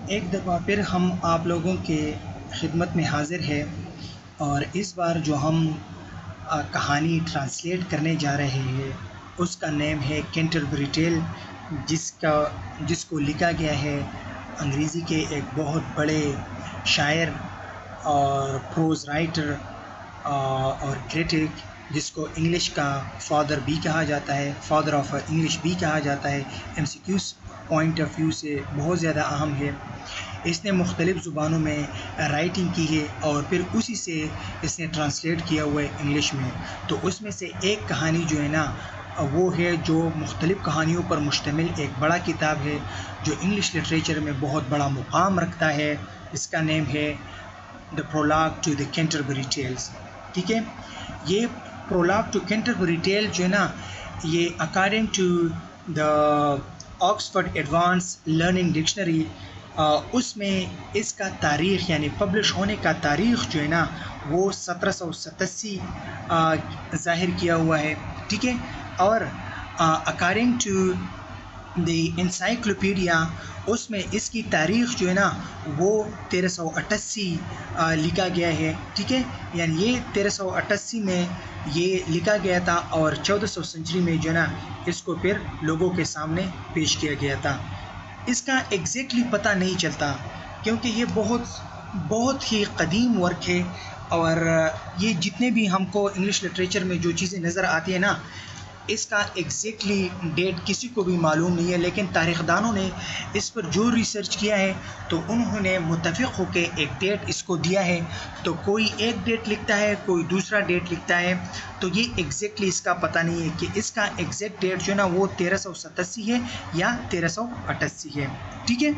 ایک دفعہ پھر ہم آپ لوگوں کے خدمت میں حاضر ہے، اور اس بار جو ہم کہانی ٹرانسلیٹ کرنے جا رہے ہیں اس کا نیم ہے کینٹربری ٹیل، جس کو لکھا گیا ہے انگریزی کے ایک بہت بڑے شاعر اور پروز رائٹر اور کریٹک، جس کو انگلش کا فادر بھی کہا جاتا ہے، فادر آف انگلش بھی کہا جاتا ہے، M C Qs point of view سے بہت زیادہ اہم ہے۔ اس نے مختلف زبانوں میں رائٹنگ کی ہے اور پھر اسی سے اس نے ٹرانسلیٹ کیا ہوا ہے انگلش میں۔ تو اس میں سے ایک کہانی جو ہے نا وہ ہے جو مختلف کہانیوں پر مشتمل ایک بڑا کتاب ہے جو انگلش لٹریچر میں بہت بڑا مقام رکھتا ہے۔ اس کا نیم ہے the prologue to the Canterbury tales, ٹھیک ہے۔ یہ پرولاگ ٹو کینٹربری ٹیل جو ہے نا، یہ according to the Oxford advance learning dictionary, اس میں اس کا تاریخ یعنی پبلش ہونے کا تاریخ جو ہے نا وہ 1787 ظاہر کیا ہوا ہے، ٹھیک ہے۔ اور اکارڈنگ ٹو دی انسائکلوپیڈیا، اس میں اس کی تاریخ جو ہے نا وہ 1388 لکھا گیا ہے، ٹھیک ہے۔ یعنی یہ 1388 میں یہ لکھا گیا تھا اور 1400 سنچری میں جو ہے نا اس کو پھر لوگوں کے سامنے پیش کیا گیا تھا۔ اس کا ایگزیکٹلی پتہ نہیں چلتا کیونکہ یہ بہت ہی قدیم ورک ہے، اور یہ جتنے بھی ہم کو انگلش لٹریچر میں جو چیزیں نظر آتی ہیں نا، اس کا ایگزیکٹلی ڈیٹ کسی کو بھی معلوم نہیں ہے، لیکن تاریخ دانوں نے اس پر جو ریسرچ کیا ہے تو انہوں نے متفق ہو کے ایک ڈیٹ اس کو دیا ہے۔ تو کوئی ایک ڈیٹ لکھتا ہے، کوئی دوسرا ڈیٹ لکھتا ہے، تو یہ ایگزیکٹلی اس کا پتہ نہیں ہے کہ اس کا ایگزیکٹ ڈیٹ جو ہے نا وہ 1387 ہے یا 1388 ہے، ٹھیک ہے۔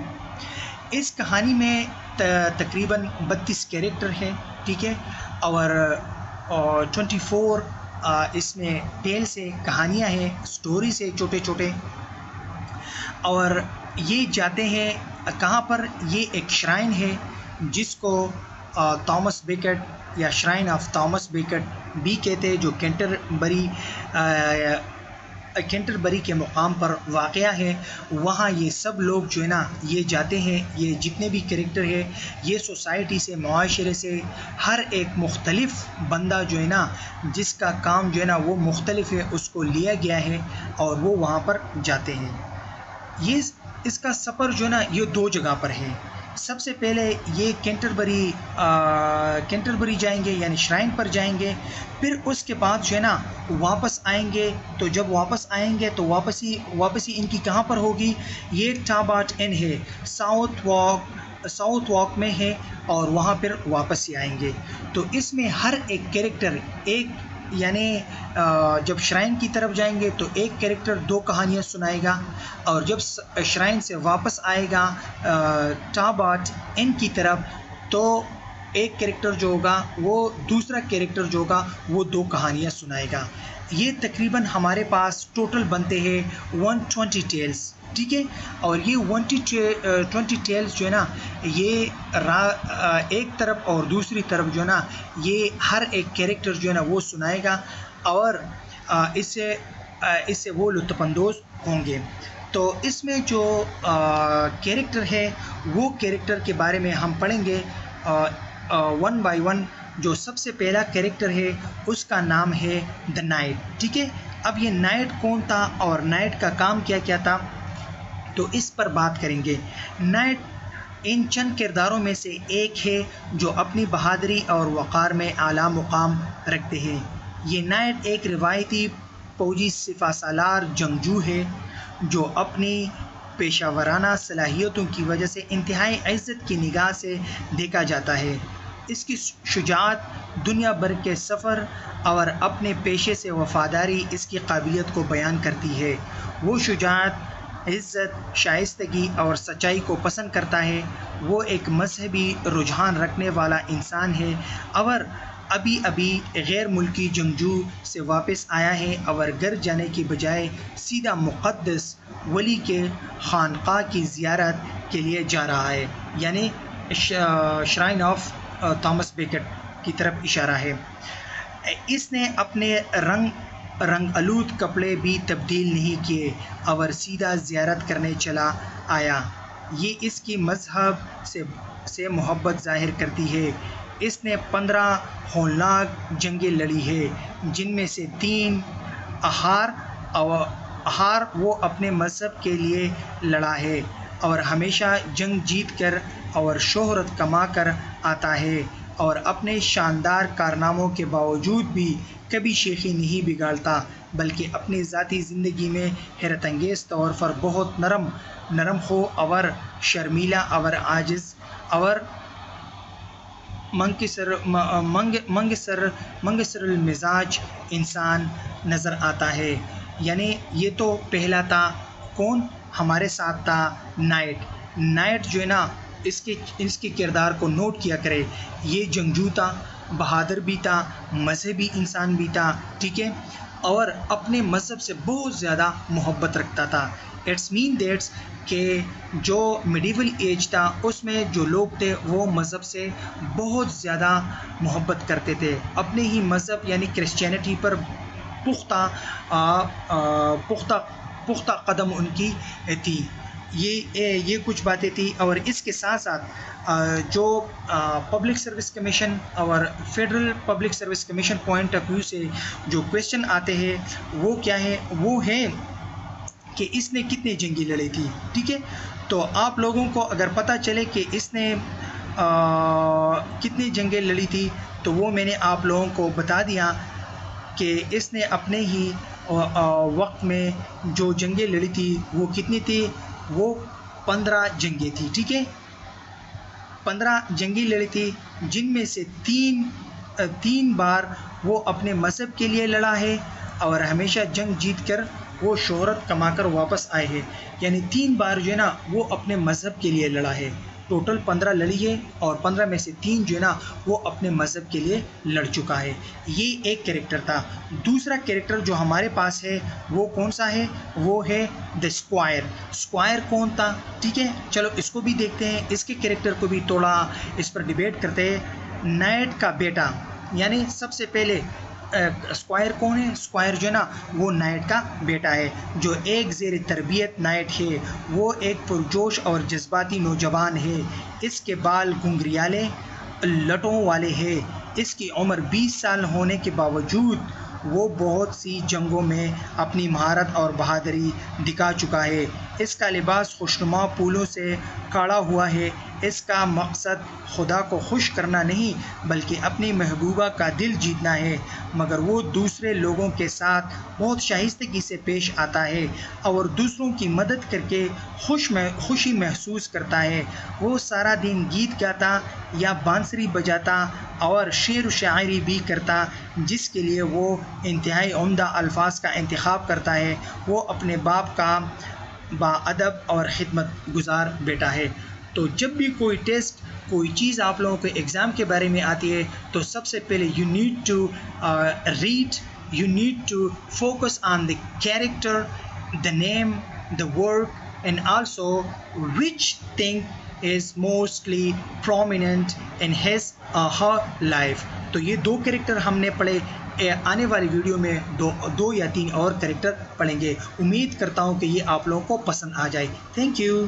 اس کہانی میں تقریباً 32 کیریکٹر ہیں، ٹھیک ہے، اور 24 اس میں ٹیل سے کہانیاں ہیں، سٹوریز ہیں چھوٹے چھوٹے، اور یہ جاتے ہیں کہاں پر؟ یہ ایک شرائن ہے جس کو تھامس بیکٹ یا شرائن آف تھامس بیکٹ بھی کہتے ہیں، جو کینٹربری کے مقام پر واقع ہے۔ وہاں یہ سب لوگ جو ہے نا یہ جاتے ہیں، یہ جتنے بھی کریکٹر ہیں یہ سوسائٹی سے، معاشرے سے، ہر ایک مختلف بندہ جو ہے نا جس کا کام جو ہے نا وہ مختلف ہے، اس کو لیا گیا ہے اور وہ وہاں پر جاتے ہیں۔ اس کا سفر جو ہے نا یہ 2 جگہ پر ہے۔ سب سے پہلے یہ کینٹربری جائیں گے یعنی شرائن پر جائیں گے، پھر اس کے بعد جو ہے نا واپس آئیں گے۔ تو جب واپس آئیں گے تو واپسی ان کی کہاں پر ہوگی؟ یہ ٹابارٹ ان ہے، ساؤتھ واک میں ہے، اور وہاں پھر واپس ہی آئیں گے۔ تو اس میں ہر ایک کیریکٹر یعنی جب شرائن کی طرف جائیں گے تو ایک کیریکٹر 2 کہانیاں سنائے گا، اور جب شرائن سے واپس آئے گا ٹابارٹ ان کی طرف تو ایک کیریکٹر جو ہوگا وہ دوسرا کیریکٹر جو ہوگا وہ 2 کہانیاں سنائے گا۔ یہ تقریباً ہمارے پاس ٹوٹل بنتے ہیں 120 ٹیلز، ٹھیک ہے۔ اور یہ 120 ٹیلز جو ہے نا یہ ایک طرف اور دوسری طرف جو ہے نا یہ ہر ایک کیریکٹر جو ہے نا وہ سنائے گا، اور اس سے وہ لطف اندوز ہوں گے۔ تو اس میں جو کیریکٹر ہے وہ کیریکٹر کے بارے میں ہم پڑھیں گے 1 بائی 1۔ جو سب سے پہلا کیریکٹر ہے اس کا نام ہے دا نائٹ، ٹھیک ہے۔ اب یہ نائٹ کون تھا اور نائٹ کا کام کیا تھا تو اس پر بات کریں گے۔ نائٹ ان چند کرداروں میں سے ایک ہے جو اپنی بہادری اور وقار میں اعلیٰ مقام رکھتے ہیں۔ یہ نائٹ ایک روایتی فوجی سپہ سالار جنگجو ہے جو اپنی پیشہ ورانہ صلاحیتوں کی وجہ سے انتہائی عزت کی نگاہ سے دیکھا جاتا ہے۔ اس کی شجاعت، دنیا بھر کے سفر اور اپنے پیشے سے وفاداری اس کی قابلیت کو بیان کرتی ہے۔ وہ شجاعت، عزت، شائستگی اور سچائی کو پسند کرتا ہے۔ وہ ایک مذہبی رجحان رکھنے والا انسان ہے اور ابھی غیر ملکی جنگجو سے واپس آیا ہے اور گھر جانے کی بجائے سیدھا مقدس ولی کے خانقاہ کی زیارت کے لیے جا رہا ہے، یعنی شرائن آف تھامس بیکٹ کی طرف اشارہ ہے۔ اس نے اپنے رنگ آلود کپڑے بھی تبدیل نہیں کیے اور سیدھا زیارت کرنے چلا آیا۔ یہ اس کی مذہب سے محبت ظاہر کرتی ہے۔ اس نے 15 ہولناک جنگیں لڑی ہے، جن میں سے 3 ہار وہ اپنے مذہب کے لیے لڑا ہے، اور ہمیشہ جنگ جیت کر اور شہرت کما کر آتا ہے، اور اپنے شاندار کارناموں کے باوجود بھی کبھی شیخی نہیں بگاڑتا، بلکہ اپنی ذاتی زندگی میں حیرت انگیز طور پر بہت نرم خو اور شرمیلا اور عاجز اور منکسر المزاج انسان نظر آتا ہے۔ یعنی یہ تو پہلا تھا، کون ہمارے ساتھ تھا؟ نائٹ جو ہے نا، اس کے کردار کو نوٹ کیا کرے۔ یہ جنگجو تھا، بہادر بھی تھا، مذہبی انسان بھی تھا، ٹھیک ہے، اور اپنے مذہب سے بہت زیادہ محبت رکھتا تھا۔ اٹس مین دیٹس کہ جو میڈیول ایج تھا اس میں جو لوگ تھے وہ مذہب سے بہت زیادہ محبت کرتے تھے، اپنے ہی مذہب یعنی کرسچینٹی پر پختہ قدم ان کی تھی۔ یہ کچھ باتیں تھیں، اور اس کے ساتھ ساتھ جو پبلک سروس کمیشن اور federal public service commission point of view سے جو کویشچن آتے ہیں وہ کیا ہے؟ وہ ہے کہ اس نے کتنے جنگیں لڑی تھی، ٹھیک ہے۔ تو آپ لوگوں کو اگر پتہ چلے کہ اس نے کتنی جنگیں لڑی تھی تو وہ میں نے آپ لوگوں کو بتا دیا کہ اس نے اپنے ہی وقت میں جو جنگیں لڑی تھی وہ کتنی تھی؟ وہ 15 جنگیں تھی، ٹھیک ہے، 15 جنگیں لڑی تھی، جن میں سے 3 بار وہ اپنے مذہب کے لیے لڑا ہے، اور ہمیشہ جنگ جیت کر وہ شہرت کما کر واپس آئے ہیں۔ یعنی 3 بار جو ہے نا وہ اپنے مذہب کے لیے لڑا ہے۔ ٹوٹل 15 لڑی ہے، اور 15 میں سے 3 جو ہے نا وہ اپنے مذہب کے لیے لڑ چکا ہے۔ یہ ایک کریکٹر تھا۔ دوسرا کریکٹر جو ہمارے پاس ہے وہ کون سا ہے؟ وہ ہے دا اسکوائر کون تھا؟ ٹھیک ہے، چلو اس کو بھی دیکھتے ہیں، اس کے کریکٹر کو بھی تھوڑا اس پر ڈیبیٹ کرتے ہیں۔ نائٹ کا بیٹا، یعنی سب سے پہلے اسکوائر کون ہے؟ اسکوائر جو ہے نا وہ نائٹ کا بیٹا ہے، جو ایک زیر تربیت نائٹ ہے۔ وہ ایک پرجوش اور جذباتی نوجوان ہے۔ اس کے بال گھنگریالے لٹوں والے ہیں۔ اس کی عمر 20 سال ہونے کے باوجود وہ بہت سی جنگوں میں اپنی مہارت اور بہادری دکھا چکا ہے۔ اس کا لباس خوشنما پھولوں سے کڑا ہوا ہے۔ اس کا مقصد خدا کو خوش کرنا نہیں بلکہ اپنی محبوبہ کا دل جیتنا ہے، مگر وہ دوسرے لوگوں کے ساتھ بہت شائستگی سے پیش آتا ہے اور دوسروں کی مدد کر کے خوشی محسوس کرتا ہے۔ وہ سارا دن گیت گاتا یا بانسری بجاتا اور شعر و شاعری بھی کرتا، جس کے لیے وہ انتہائی عمدہ الفاظ کا انتخاب کرتا ہے۔ وہ اپنے باپ کا باادب اور خدمت گزار بیٹا ہے۔ تو جب بھی کوئی ٹیسٹ، کوئی چیز آپ لوگوں کے ایگزام کے بارے میں آتی ہے تو سب سے پہلے you need to read, you need to focus on the character, the name, the work, and also which thing is mostly prominent in his her life. تو یہ 2 کریکٹر ہم نے پڑھے۔ آنے والی ویڈیو میں 2 یا 3 اور کریکٹر پڑھیں گے۔ امید کرتا ہوں کہ یہ آپ لوگوں کو پسند آ جائے۔ Thank you.